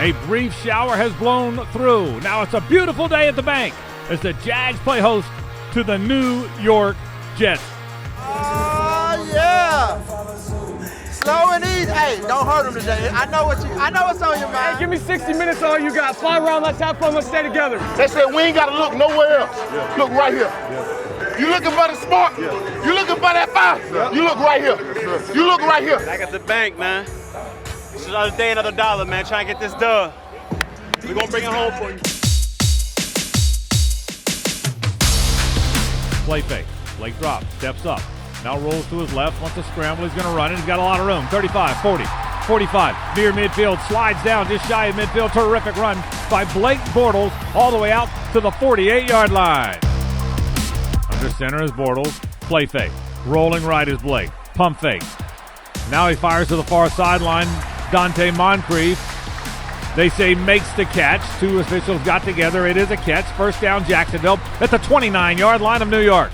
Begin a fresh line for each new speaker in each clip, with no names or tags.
A brief shower has blown through. Now it's a beautiful day at the bank as the Jags play host to the New York Jets.
Oh, yeah. Slow and easy. Hey, don't hurt him today. I know what's on your mind.
Hey, give me 60 minutes all you got. Fly around, let's have fun, let's stay together.
They said we ain't got to look nowhere else. Yeah. Look right here. Yeah. You looking for the smart? Yeah. You looking for that fire? Yeah. You look right here. Yeah. You look right here.
Back at the bank, man. It's another day, another dollar, man. Try and get this done. We're going to bring it home for you.
Play fake. Blake drops, steps up. Now rolls to his left, wants to scramble. He's going to run it. He's got a lot of room. 35, 40, 45. Near midfield, slides down just shy of midfield. Terrific run by Blake Bortles all the way out to the 48-yard line. Under center is Bortles. Play fake. Rolling right is Blake. Pump fake. Now he fires to the far sideline. Dante Moncrief, they say, makes the catch. Two officials got together. It is a catch. First down, Jacksonville at the 29-yard line of New York.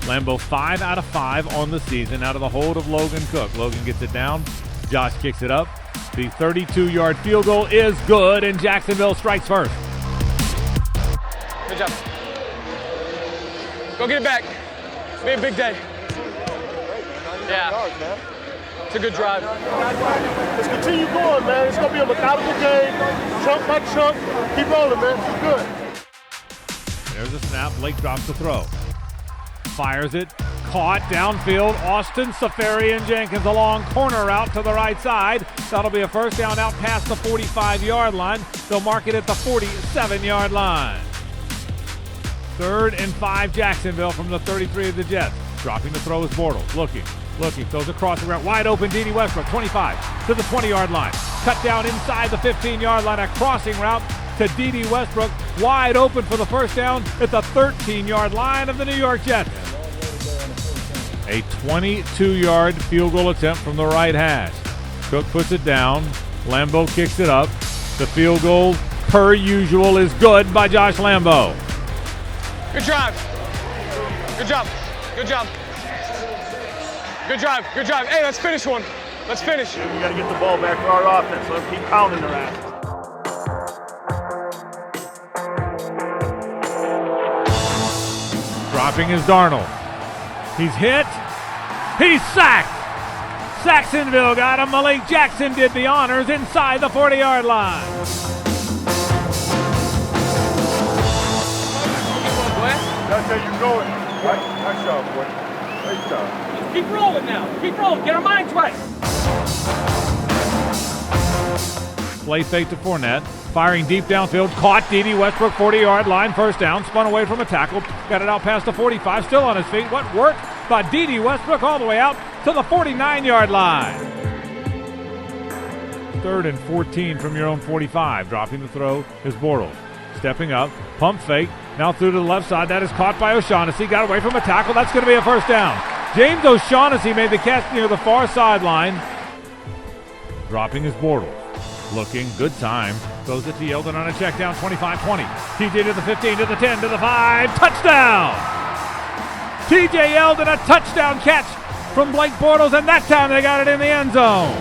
Lambeau 5 out of 5 on the season out of the hold of Logan Cook. Logan gets it down. Josh kicks it up. The 32-yard field goal is good, and Jacksonville strikes first.
Good job. Go get it back. Be a big day. Yeah. It's a good drive.
Let's continue going, man. It's going to be a methodical game. Chunk by chunk. Keep rolling, man. It's good.
There's a snap. Blake drops the throw. Fires it. Caught downfield. Austin Safarian-Jenkins, a long corner route to the right side. That'll be a first down out past the 45-yard line. They'll mark it at the 47-yard line. 3rd and 5 Jacksonville from the 33 of the Jets. Dropping the throw is Bortles. Looking. Throws across the route. Wide open, Dede Westbrook, 25 to the 20-yard line. Cut down inside the 15-yard line. A crossing route to Dede Westbrook. Wide open for the first down at the 13-yard line of the New York Jets. A 22-yard field goal attempt from the right hash. Cook puts it down. Lambeau kicks it up. The field goal, per usual, is good by Josh Lambeau.
Good drive. Good job. Good job. Good drive. Good drive. Hey, let's finish one. Let's finish.
We got to get the ball back for our offense. Let's keep pounding their ass.
Dropping is Darnold. He's hit. He's sacked. Jacksonville got him. Malik Jackson did the honors inside the 40-yard line.
That's how you going. Nice job, boy. Nice job.
Keep rolling now. Keep rolling. Get our minds right.
Play fake to Fournette. Firing deep downfield. Caught Dede Westbrook, 40-yard line. First down. Spun away from a tackle. Got it out past the 45. Still on his feet. What work by Dede Westbrook all the way out to the 49-yard line. 3rd and 14 from your own 45. Dropping the throw is Bortles. Stepping up. Pump fake. Now through to the left side. That is caught by O'Shaughnessy. Got away from a tackle. That's going to be a first down. James O'Shaughnessy made the catch near the far sideline. Dropping is Bortles. Looking, good time. Throws it to Yeldon on a check down, 25-20. TJ to the 15, to the 10, to the 5. Touchdown! TJ Yeldon, a touchdown catch from Blake Bortles, and that time they got it in the end zone.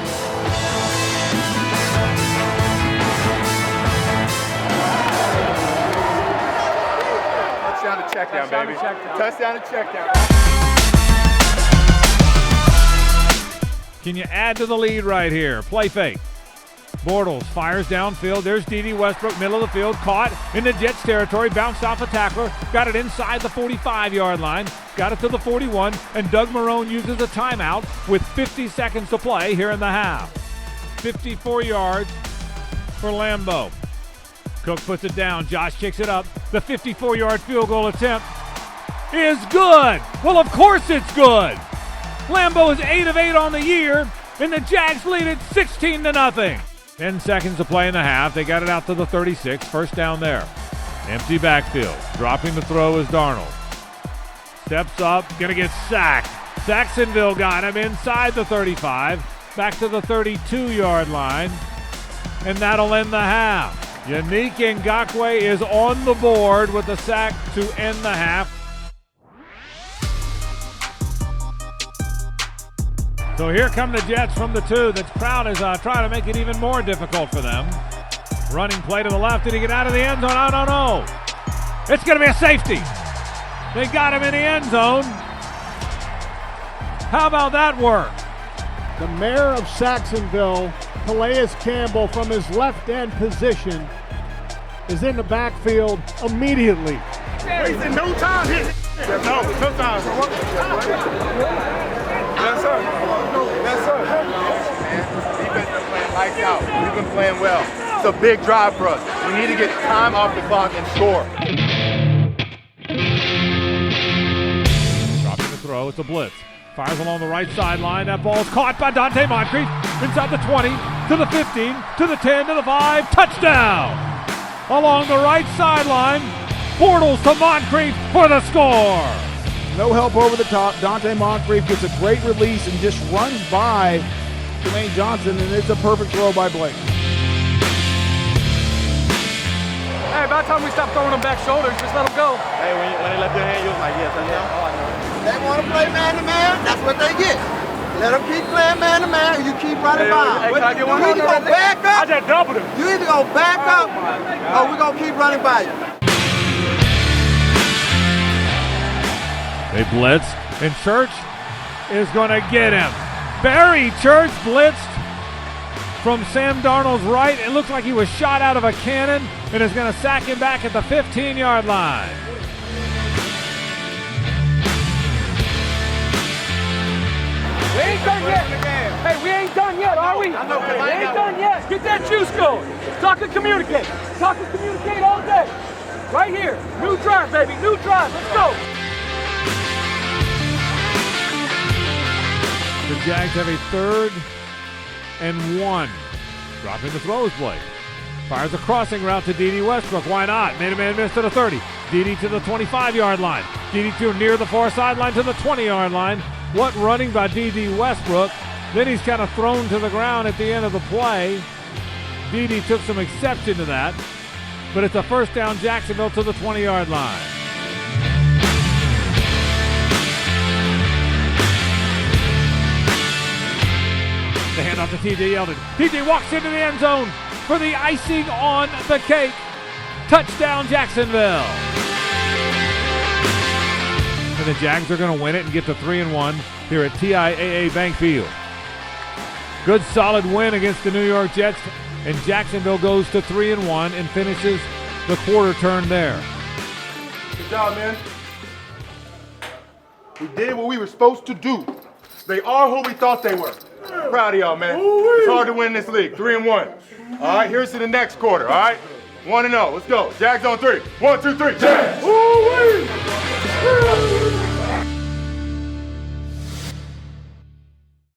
Touchdown to check down, baby. Touchdown to check down.
Can you add to the lead right here? Play fake. Bortles fires downfield. There's Dede Westbrook, middle of the field, caught in the Jets territory, bounced off a tackler, got it inside the 45-yard line, got it to the 41, and Doug Marrone uses a timeout with 50 seconds to play here in the half. 54 yards for Lambeau. Cook puts it down. Josh kicks it up. The 54-yard field goal attempt is good. Well, of course it's good. Lambeau is 8 of 8 on the year, and the Jags lead it 16-0. 10 seconds to play in the half. They got it out to the 36. First down there. Empty backfield. Dropping the throw is Darnold. Steps up. Going to get sacked. Jacksonville got him inside the 35. Back to the 32-yard line. And that'll end the half. Yannick Ngakoue is on the board with the sack to end the half. So here come the Jets from the 2. The crowd is trying to make it even more difficult for them. Running play to the left. Did he get out of the end zone? I don't know. It's going to be a safety. They got him in the end zone. How about that work?
The mayor of Saxonville, Calais Campbell, from his left end position, is in the backfield immediately.
Wasting no time here. No time. Yes, sir. Yes, sir. Defense been playing lights out. We've been playing well. It's a big drive for us. We need to get time off the clock and score.
Dropping the throw. It's a blitz. Fires along the right sideline. That ball's caught by Dante Moncrief. Inside the 20, to the 15, to the 10, to the 5. Touchdown! Along the right sideline. Bortles to Moncrief for the score.
No help over the top. Dante Moncrief gets a great release and just runs by Jermaine Johnson, and it's a perfect throw by Blake.
Hey, about time we stop throwing them back shoulders. Just let them go.
Hey, when they left your hand, you was like, yeah, touchdown.
They want to play man-to-man, that's what they get. Let them keep playing man-to-man, and you keep running by.
Hey, can I get one?
You either go back up,
I just doubled him.
you either go back up, or we're going to keep running by you.
They blitz, and Church is going to get him. Barry Church blitzed from Sam Darnold's right. It looks like he was shot out of a cannon and is going to sack him back at the 15-yard line.
We ain't done yet. Hey, we ain't done yet, are we? We ain't done yet. Get that juice going. Talk and communicate. Talk and communicate all day. Right here. New drive, baby. New drive. Let's go.
The Jags have a 3rd and 1. Dropping the throws play. Fires a crossing route to D.D. Westbrook. Why not? Made a man miss to the 30. D.D. to the 25-yard line. D.D. to near the far sideline to the 20-yard line. What running by D.D. Westbrook. Then he's kind of thrown to the ground at the end of the play. D.D. took some exception to that. But it's a first down, Jacksonville to the 20-yard line. The handoff to T.J. Yeldon. T.J. walks into the end zone for the icing on the cake. Touchdown, Jacksonville. And the Jags are going to win it and get to 3-1 here at TIAA Bank Field. Good solid win against the New York Jets, and Jacksonville goes to 3-1 and finishes the quarter turn there.
Good job, man. We did what we were supposed to do. They are who we thought they were. Proud of y'all, man. It's hard to win this league. 3-1. All right, here's to the next quarter, all right? 1-0. Let's go. Jags on 3. 1, 2, 3. Jags. Woo-wee!